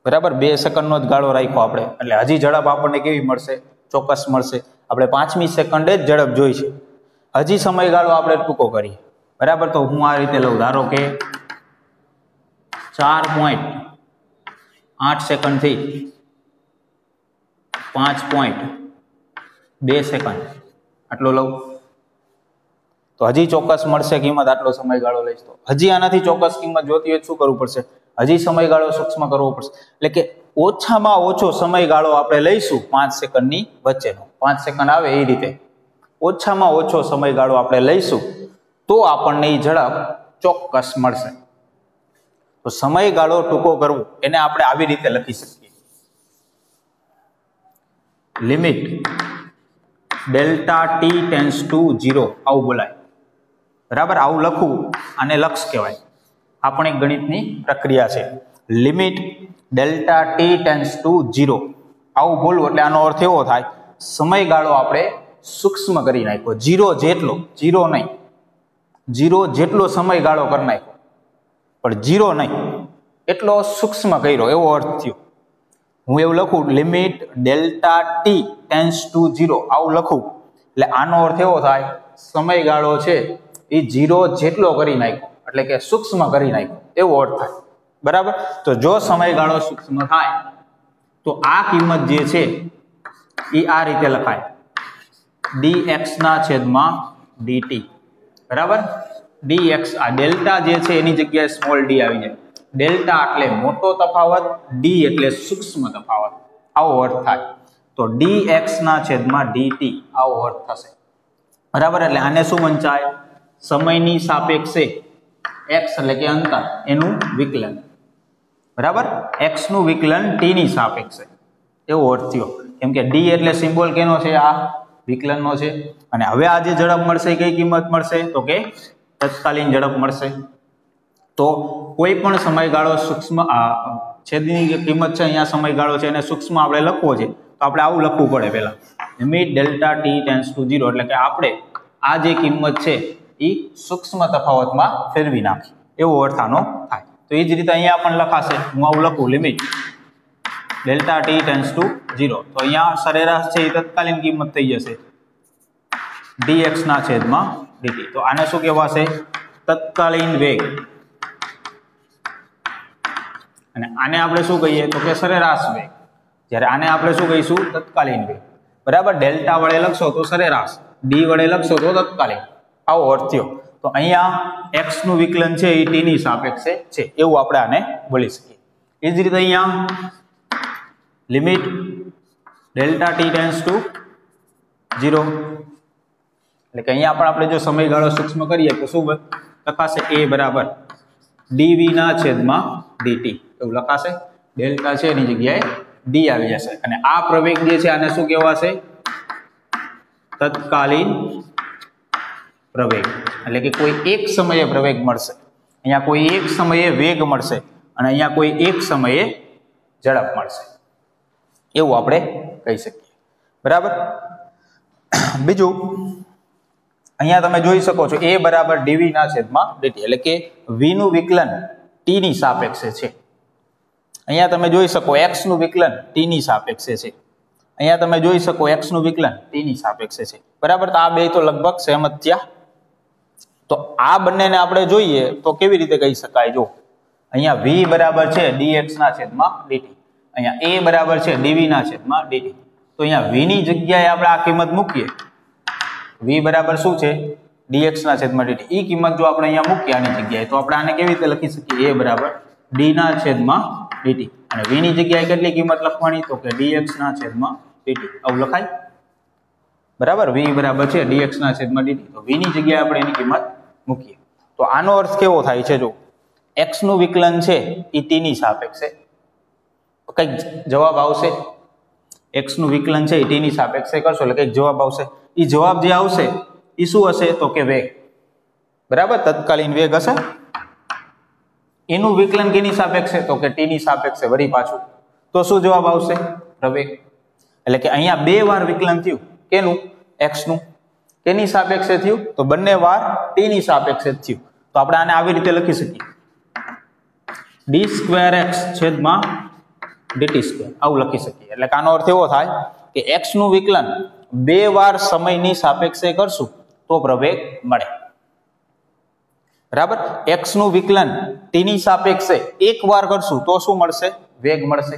બરાબર. 2 સેકન્ડનો જ ગાળો રાખ્યો આપણે, એટલે હજી ઝડપ આપણને કેવી મળશે? ચોક્કસ મળશે. આપણે 5મી સેકન્ડે જ ઝડપ જોઈ છે, હજી સમયગાળો આપણે ટૂંકો કરીએ, બરાબર. તો હું આ રીતે લઉં, ધારો કે 4.8 સેકન્ડથી 5.2 સેકન્ડ આટલો લઉં, તો હજી ચોક્કસ મળશે કિંમત. આટલો સમયગાળો લઈશ તો હજી આનાથી ચોક્કસ કિંમત જોતી હોય શું કરવું પડશે? હજી સમયગાળો સૂક્ષ્મ કરવો પડશે. એટલે કે ઓછામાં ઓછો સમયગાળો આપણે લઈશું 5 સેકન્ડની વચ્ચેનો, 5 સેકન્ડ આવે એ રીતે ઓછામાં ઓછો સમયગાળો આપણે લઈશું, તો આપણને એ ઝડપ ચોક્કસ મળશે. તો સમયગાળો ટૂંકો કરવો એને આપણે આવી રીતે લખી શકીએ, limit delta T tense two 0, આવું બોલાય, બરાબર. આવું લખવું આને લક્ષ કહેવાય. આ પણ એક ગણિતની પ્રક્રિયા છે. Limit delta T tense two 0, આવું બોલવું એટલે આનો અર્થ એવો થાય સમયગાળો આપણે સૂક્ષ્મ કરી નાખ્યો, 0 જેટલો, 0 નહીં, 0 જેટલો સમયગાળો કરી નાખ્યો, પણ 0 નહીં એટલો સૂક્ષ્મ કર્યો, એવો અર્થ થયો. હું એવું લખું, limit delta T tense two 0, આવું લખું એટલે આનો અર્થ એવો થાય સમયગાળો છે એ 0 જેટલો કરી નાખ્યો, એટલે કે સૂક્ષ્મ કરી નાખ્યો, એવો અર્થ થાય, બરાબર. તો જો સમયગાળો સૂક્ષ્મ થાય તો આ કિંમત જે છે એ આ રીતે લખાય, dx ના છેદમાં dt, બરાબર. dx આ ડેલ્ટા જે છે એની જગ્યાએ સ્મોલ d આવી જાય. ડેલ્ટા એટલે મોટો તફાવત, d એટલે સૂક્ષ્મ તફાવત, આવો અર્થ થાય. તો dx ના છેદમાં dt આવો અર્થ થશે, બરાબર. એટલે આને શું વંચાય? સમયની સાપેક્ષે x એટલે કે અંતર એનું વિકલન, બરાબર. x નું વિકલન t ની સાપેક્ષે, એવો અર્થ થયો. કેમ કે d એટલે સિમ્બોલ કેનો છે? આ વિકલનનો છે. અને હવે આ જે ઝડપ મળશે કઈ કિંમત મળશે? તો કે તત્કાલીન ઝડપ મળશે. તો કોઈ પણ સમયગાળો સૂક્ષ્મ છેદની કિંમત છે, અહીંયા સમયગાળો છે એને સૂક્ષ્મ આપણે લખવો છે, તો આપણે આવું લખવું પડે પહેલા, limit delta T tense two 0, એટલે કે આપણે આ જે કિંમત છે એ સૂક્ષ્મ તફાવતમાં ફેરવી નાખી, એવો અર્થ આનો થાય. તો એ જ રીતે અહીંયા પણ લખાશે, હું આવું લખું, limit delta T tense two 0, તો અહીંયા સરેરાશ છે એ તત્કાલીન કિંમત થઈ જશે dx ના છેદમાં dt. તો આને શું કહેવાશે? તત્કાલીન વેગ. અને આને આપણે શું કહીએ? તો કે સરેરાશ વેગ. જ્યારે આને આપણે શું કહીશું? તત્કાલીન વેગ, બરાબર. ડેલ્ટા વડે લખશો તો સરેરાશ, ડી વડે લખશો તો તત્કાલીન, આવો અર્થ થયો. તો અહીંયા x નું વિકલન છે એ t ની સાપેક્ષે છે, એવું આપણે આને બોલી શકીએ. એ જ રીતે અહીંયા limit delta T tense two 0, એટલે કે અહીંયા પણ આપણે જો સમયગાળો સૂક્ષ્મ કરીએ તો શું લખાશે? a બરાબર dv ના છેદમાં dt, એવું લખાશે. ડેલ્ટા છે એની જગ્યાએ d આવી જશે. અને આ પ્રવેગ જે છે આને શું કહેવાશે? તત્કાલીન પ્રવેગ. એટલે કે કોઈ એક સમયે પ્રવેગ મળશે, અહીંયા કોઈ એક સમયે વેગ મળશે, અને અહીંયા કોઈ એક સમયે ઝડપ મળશે, એવું આપણે કહી શકીએ, બરાબર. બીજું અહીંયા તમે જોઈ શકો છો a બરાબર dv ના છેદમાં dt, એટલે કે v નું વિકલન t ની સાપેક્ષે છે. અહીંયા તમે જોઈ શકો x નું વિકલન t ની સાપેક્ષે છે, અહીંયા તમે જોઈ શકો x નું વિકલન t ની સાપેક્ષે છે, બરાબર. તો આ બે તો લગભગ સહેમત થયા. તો આ બંનેને આપણે જોઈએ તો કેવી રીતે કહી શકાય? જો અહીંયા v બરાબર છે dx ના છેદમાં dt, અહીંયા a બરાબર છે dv ના છેદમાં dt. તો અહીંયા v ની જગ્યાએ આપણે આ કિંમત મૂકીએ, v બરાબર શું છે dx ના છેદમાં dt. એ કિંમત જો આપણે અહીંયા મૂકીએ આની જગ્યાએ તો આપણે આને કેવી રીતે લખી શકીએ, a બરાબર d ના છેદમાં dt. અને v ની જગ્યાએ કેટલી કિંમત લખવાની, તો કે dx ના છેદમાં dt. આવું લખાય બરાબર. v બરાબર છે dx ના છેદમાં dt. તો v ની જગ્યાએ આપણે એની કિંમત મૂકીએ તો આનો અર્થ કેવો થાય છે, જો x નું વિકલન છે એ t ની સાપેક્ષે, કઈક જવાબ આવશે. x નું વિકલન છે એ t ની સાપેક્ષે કરશો એટલે કઈક જવાબ આવશે. એ જવાબ જે આવશે એ શું હશે, તો કે વેગ. બરાબર, તત્કાલીન વેગ હશે. એનું વિકલન કેની સાપેક્ષે, તો કે t ની સાપેક્ષે વળી પાછું. તો શું જવાબ આવશે, પ્રવેગ. એટલે કે અહીંયા બે વાર વિકલન થયું, કેનું, x નું. કેની સાપેક્ષે થયું, તો બંને વાર t ની સાપેક્ષે થયું. તો આપણે આને આવી રીતે લખી શકીએ, d2x છેદમાં dt². આવું લખી શકીએ. એટલે આનો અર્થ એવો થાય કે x નું વિકલન બે વાર સમયની સાપેક્ષે કરશું તો પ્રવેગ મળે. બરાબર, x નું વિકલન t ની સાપેક્ષે એક વાર કરશું તો શું મળશે, વેગ મળશે.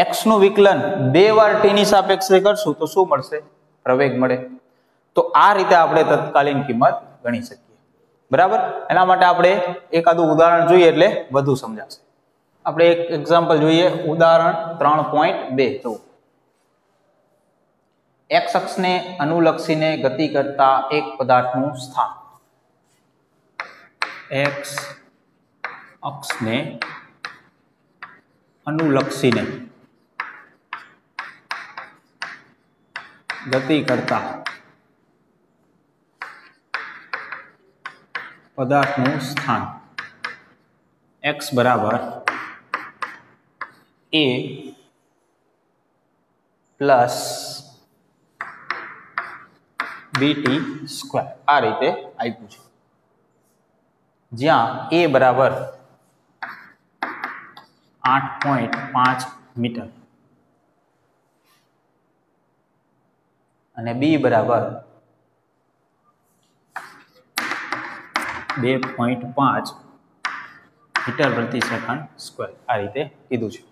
x નું વિકલન બે વાર t ની સાપેક્ષે કરશું તો શું મળશે, પ્રવેગ મળે. તો આ રીતે આપણે તત્કાલીન કિંમત ગણી શકીએ. બરાબર, એના માટે આપણે એકાદું ઉદાહરણ જોઈએ એટલે વધુ સમજાશે. આપણે એક એક્ઝામ્પલ જોઈએ, ઉદાહરણ 3.2. જો x અક્ષને અનુલક્ષીને ગતિ કરતા એક પદાર્થનું સ્થાન, x અક્ષને અનુલક્ષીને ગતિ કરતા પદાર્થનું સ્થાન x બરાબર a પ્લસ bt². આ રીતે આપ્યું છે, જ્યાં a બરાબર 8.5 મીટર અને b બરાબર 2.5 મીટર પ્રતિ સેકન્ડ સ્ક્વેર. આ રીતે કીધું છે.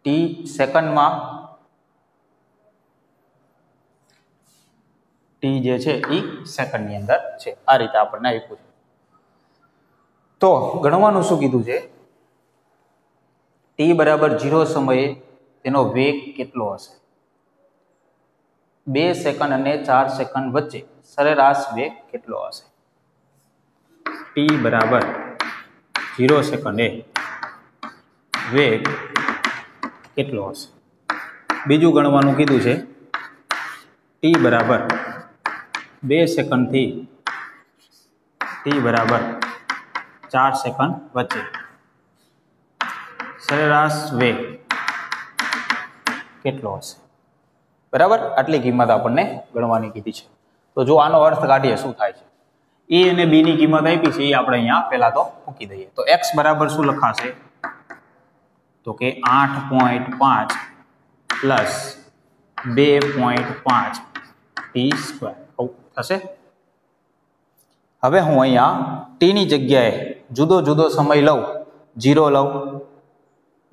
t સેકન્ડમાં t જે છે એ સેકન્ડની અંદર છે. આ રીતે આપણને આપ્યું છે. તો ગણવાનું શું કીધું છે, t બરાબર 0 સમયે તેનો વેગ કેટલો હશે. 2 સેકન્ડ અને 4 સેકન્ડ વચ્ચે સરેરાશ વેગ કેટલો હશે. t બરાબર 0 સેકન્ડે વેગ કેટલો હશે. બીજું ગણવાનું કીધું છે, t બરાબર 2 સેકન્ડથી t બરાબર 4 સેકન્ડ વચ્ચે સરેરાશ વેગ કેટલો હશે. બરાબર, આટલી કિંમત આપણને ગણવાની કીધી છે. તો જો આનો અર્થ કાઢીએ શું થાય છે, a અને b ની કિંમત આપી છે એ આપણે અહીંયા પહેલા તો મૂકી દઈએ. તો x બરાબર શું લખાશે, તો કે 8.5 પ્લસ 2.5 t² થશે. હવે હું અહીંયા t ની જગ્યાએ જુદો જુદો સમય લઉં, 0 લઉં.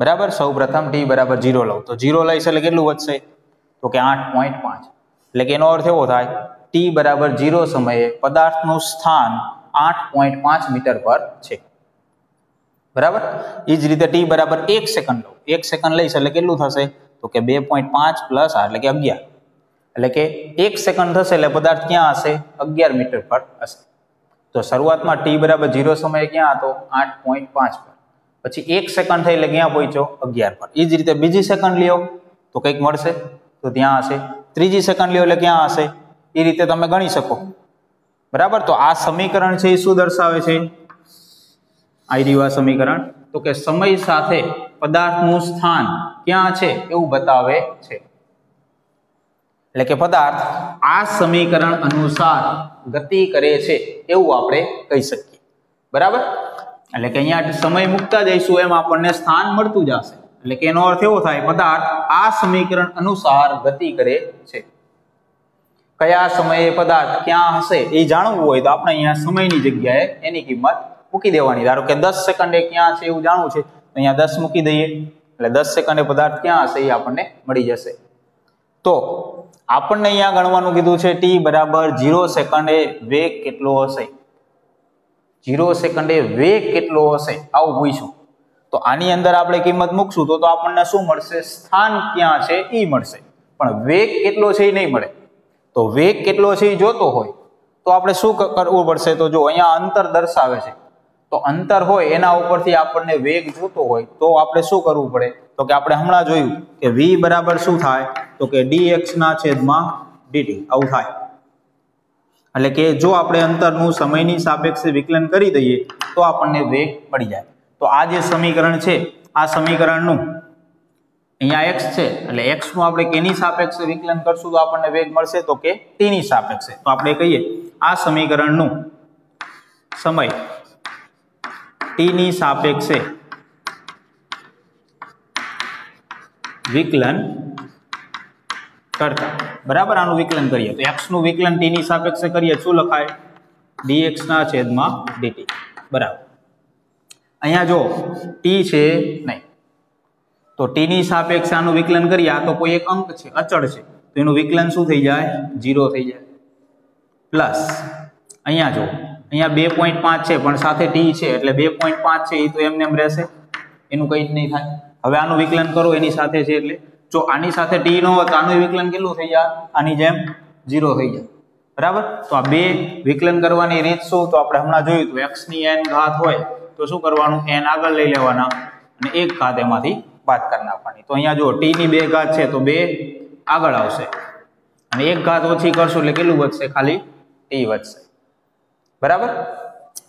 બરાબર, સૌ પ્રથમ t બરાબર 0 લઉં તો 0 લઈશ એટલે કેટલું વધશે, તો કે 8.5. એટલે કે એનો અર્થ એવો થાય, t બરાબર 0 સમયે પદાર્થનું સ્થાન 8.5 મીટર પર છે. બરાબર, એ જ રીતે t બરાબર 1 સેકન્ડ લઉં, 1 સેકન્ડ લઈશ એટલે કેટલું થશે, તો કે 2.5 પ્લસ એટલે કે 11. એટલે કે 1 સેકન્ડ થશે એટલે પદાર્થ ક્યાં હશે, 11 મીટર પર હશે. તો શરૂઆતમાં t બરાબર 0 સમયે ક્યાં હતો, 8.5 પર. પછી 1 સેકન્ડ થઈ એટલે ક્યાં પહોંચ્યો, 11 પર. એ જ રીતે બીજી સેકન્ડ લ્યો તો કંઈક મળશે, તો ત્યાં હશે. ત્રીજી સેકન્ડ લ્યો એટલે ક્યાં હશે, એ રીતે તમે ગણી શકો. બરાબર, તો આ સમીકરણ છે એ શું દર્શાવે છે, આ રહ્યું આ સમીકરણ, તો કે સમય સાથે પદાર્થનું સ્થાન ક્યાં છે એવું બતાવે છે. એટલે કે પદાર્થ આ સમીકરણ અનુસાર ગતિ કરે છે એવું આપણે કહી શકીએ. બરાબર, એટલે કે અહીંયા સમય મૂકતા જઈશું એમ આપણને સ્થાન મળતું જશે. એટલે કે એનો અર્થ એવો થાય, પદાર્થ આ સમીકરણ અનુસાર ગતિ કરે છે. કયા સમયે પદાર્થ ક્યાં હશે એ જાણવું હોય તો આપણે અહીંયા સમયની જગ્યાએ એની કિંમત મૂકી દેવાની. ધારો કે 10 સેકન્ડે ક્યાં છે એવું જાણવું છે, તો અહીંયા 10 મૂકી દઈએ, એટલે 10 સેકન્ડે પદાર્થ ક્યાં હશે એ આપણને મળી જશે. તો આપણને અહીંયા ગણવાનું કીધું છે t બરાબર 0 સેકન્ડે વેગ કેટલો હશે. 0 સેકન્ડે વેગ કેટલો હશે આવું પૂછ્યું. તો આની અંદર આપણે કિંમત મૂકશું તો આપણને શું મળશે? સ્થાન ક્યાં છે એ મળશે, પણ વેગ કેટલો છે એ નહીં મળે. તો વેગ કેટલો છે એ જોતો હોય તો આપણે શું કરવું પડશે? તો જો અહીંયા અંતર દર્શાવે છે, તો અંતર હોય એના ઉપરથી આપણને વેગ જોતો હોય તો આપણે શું કરવું પડે? તો કે આપણે હમણાં જોયું કે v બરાબર શું થાય? તો કે dx ના છેદમાં dt આવું થાય. એટલે કે જો આપણે અંતરનું સમયની સાપેક્ષે વિકલન કરી દઈએ તો આપણને વેગ મળી જાય. તો આ જે સમીકરણ છે આ સમીકરણનું અહીંયા x છે એટલે x નું આપણે કેની સાપેક્ષે વિકલન કરશું તો આપણને વેગ મળશે? તો કે t ની સાપેક્ષે. તો આપણે કહીએ આ સમીકરણનું સમય t ની સાપેક્ષે વિકલન કરતા, બરાબર, આનું વિકલન કરીએ તો x નું વિકલન t ની સાપેક્ષે કરીએ શું લખાય? dx ના છેદમાં dt. બરાબર. અહીંયા જો t છે નહીં તો t ની સાપેક્ષે આનું વિકલન કરીએ, આ તો કોઈ એક અંક છે, અચળ છે, તો એનું વિકલન શું થઈ જાય? 0 થઈ જાય. પ્લસ અહીંયા જો અહીંયા 2.5 છે પણ સાથે t છે એટલે 2.5 છે એ તો એમને એમ રહેશે, એનું કંઈ જ નહીં થાય. હવે આનું વિકલન કરો એની સાથે છે એટલે જો આની સાથે t ન હોય તો આનું વિકલન કેટલું થઈ જાય? આની જેમ 0 થઈ જાય. બરાબર. તો આ બે વિકલન કરવાની રીત શું? તો આપણે હમણાં જોયું તો x ની n ઘાત હોય તો શું કરવાનું? n આગળ લઈ લેવાના અને એક ઘાત એમાંથી બાદ કરી નાખવાની. તો અહીંયા જો t ની 2 ઘાત છે તો 2 આગળ આવશે અને એક ઘાત ઓછી કરશું એટલે કેટલું વધશે? ખાલી t વધશે. બરાબર.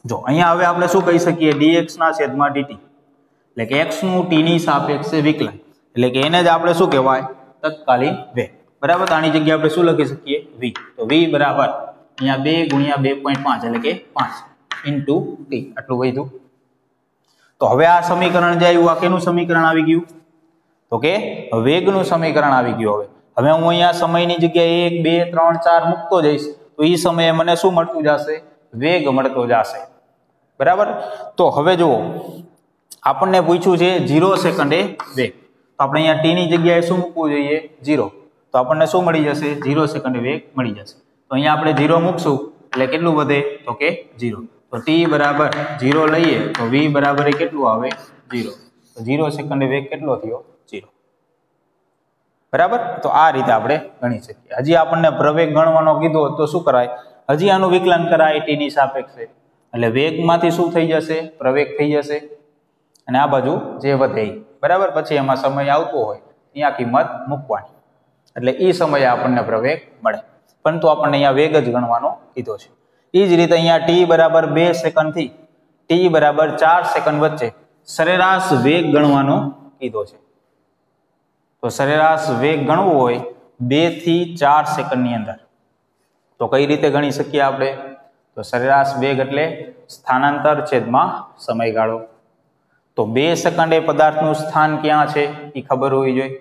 જો અહીંયા હવે આપણે શું કહી શકીએ? dx ના છેદમાં dt એટલે કે x નું t ની સાપેક્ષે વિકલન, એટલે કે એને જ આપણે શું કહેવાય? તત્કાલીન વેગ. બરાબર. તો આની જગ્યાએ આપણે શું લખી શકીએ? v. તો v બરાબર અહીંયા 2 ગુણ્યા 2.5 એટલે કે 5 ઇન્ટુ t આટલું વધ્યું. તો હવે આ સમીકરણ જે આવ્યું આ કેનું સમીકરણ આવી ગયું? તો કે વેગનું સમીકરણ આવી ગયું. હવે હું અહીંયા સમયની જગ્યાએ 1 2 3 4 મૂકતો જઈશ તો એ સમયે મને શું મળતું જશે? વેગ મળતો જશે. બરાબર. તો હવે જુઓ આપણને પૂછ્યું છે 0 સેકન્ડે વેગ, તો આપણે અહીંયા t ની જગ્યાએ શું મૂકવું જોઈએ? 0. તો આપણને શું મળી જશે? 0 સેકન્ડે વેગ મળી જશે. તો અહીંયા આપણે 0 મૂકશું એટલે કેટલું વધે? તો કે 0. તો t બરાબર 0 લઈએ તો v બરાબર કેટલું આવે? 0. તો 0 સેકન્ડે વેગ કેટલો થયો? 0. બરાબર. તો આ રીતે આપણે ગણી શકીએ. હજી આપણને પ્રવેગ ગણવાનો કીધો તો શું કરાય? હજી આનું વિકલન કરાય t ની સાપેક્ષે, એટલે વેગમાંથી શું થઈ જશે? પ્રવેગ થઈ જશે અને આ બાજુ જે વધે એ. બરાબર. પછી એમાં સમય આવતો હોય ત્યાં કિંમત મૂકવાની એટલે એ સમયે આપણને પ્રવેગ મળે, પરંતુ આપણને અહીંયા વેગ જ ગણવાનો કીધો છે. એ જ રીતે અહીંયા t બરાબર 2 સેકન્ડ થી t બરાબર 4 સેકન્ડ વચ્ચે સરેરાશ વેગ ગણવાનો કીધો છે. તો સરેરાશ વેગ ગણવો હોય 2 થી 4 સેકન્ડની અંદર તો કઈ રીતે ગણી શકીએ આપણે? તો સરેરાશ વેગ એટલે સ્થાનાંતર છેદમાં સમયગાળો. તો 2 સેકન્ડે પદાર્થનું સ્થાન ક્યાં છે એ ખબર હોવી જોઈએ.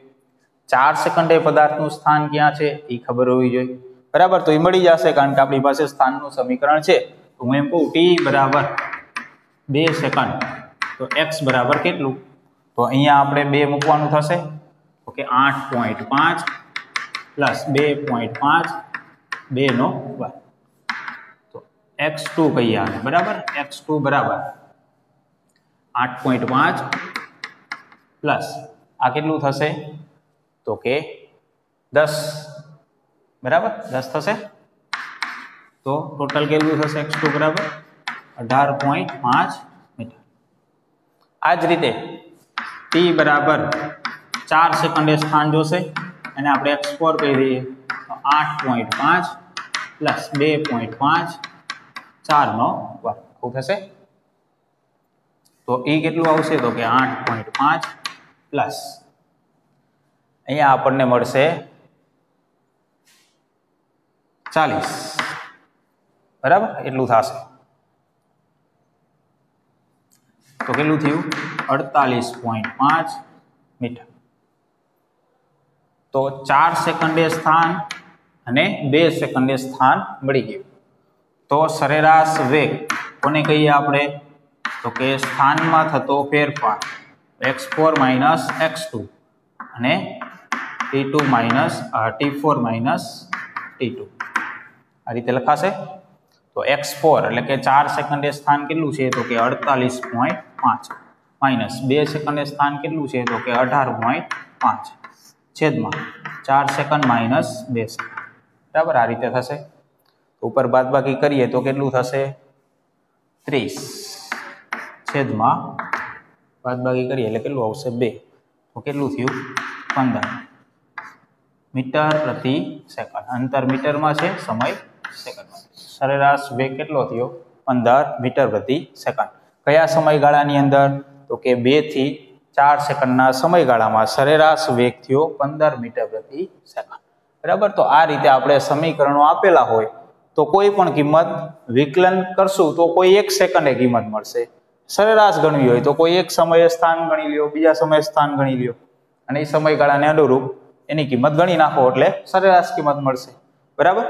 4 સેકન્ડે પદાર્થનું સ્થાન ક્યાં છે એ ખબર હોવી જોઈએ. બરાબર. તો એ મળી જશે કારણ કે આપણી પાસે સ્થાનનું સમીકરણ છે. તો હું એમ કહું t બરાબર 2 સેકન્ડ તો x બરાબર કેટલું? તો અહીંયા આપણે 2 મૂકવાનું થશે તો કે 8.5 પ્લસ 2.5 2 નો વર્ગ. તો x2 કહીએ આને. બરાબર. x2 બરાબર 8.5 પ્લસ આ કેટલું થશે? તો કે 10. બરાબર. 10 થશે. તો ટોટલ કેટલું થશે? x2 બરાબર 18.5 મીટર. આ જ રીતે t બરાબર 4 સેકન્ડે સ્થાન જોશે અને આપણે x4 કહી દઈએ તો 8.5 પ્લસ 2.5 4 નો વર્ગ શું થશે? તો એ કેટલું આવશે? તો કે 8.5 પ્લસ અહીંયા આપણને મળશે 40. બરાબર. એટલું થશે. તો કેટલું થયું? 48.5 મીટર. તો 4 સેકન્ડે સ્થાન અને 2 સેકન્ડે સ્થાન મળી ગયું. તો સરેરાશ વેગ કોને કહીએ આપણે? તો કે સ્થાનમાં થતો ફેરફાર x4 માઇનસ x2 અને t2 minus t4 minus t2 આ રીતે લખાશે. તો x4 એટલે કે 4 સેકન્ડે સ્થાન કેટલું છે તો કે 48.5 માઇનસ 2 સેકન્ડે સ્થાન કેટલું છે તો કે 18.5 છેદમાં 4 સેકન્ડ માઇનસ 2 સેકન્ડ. બરાબર, આ રીતે થશે. ઉપર બાદબાકી કરીએ તો કેટલું થશે 30 છેદમાં બાદબાકી કરીએ એટલે કેટલું આવશે 2, તો કેટલું થયું 15 મીટર પ્રતિ સેકન્ડ. અંતર મીટરમાં છે, સમય સેકન્ડમાં. સરેરાશ વેગ કેટલો થયો 15 મીટર પ્રતિ સેકન્ડ. કયા સમયગાળાની અંદર તો કે 2 થી 4 સેકન્ડના સમયગાળામાં સરેરાશ વેગ થયો 15 મીટર પ્રતિ સેકન્ડ. બરાબર, તો આ રીતે આપણે સમીકરણો આપેલા હોય તો કોઈ પણ કિંમત વિકલન કરશું તો કોઈ એક સેકન્ડે કિંમત મળશે. સરેરાશ ગણવી હોય તો કોઈ એક સમયે સ્થાન ગણી લ્યો, બીજા સમયે સ્થાન ગણી લ્યો અને એ સમયગાળાને અનુરૂપ એની કિંમત ગણી નાખો એટલે સરેરાશ કિંમત મળશે. બરાબર.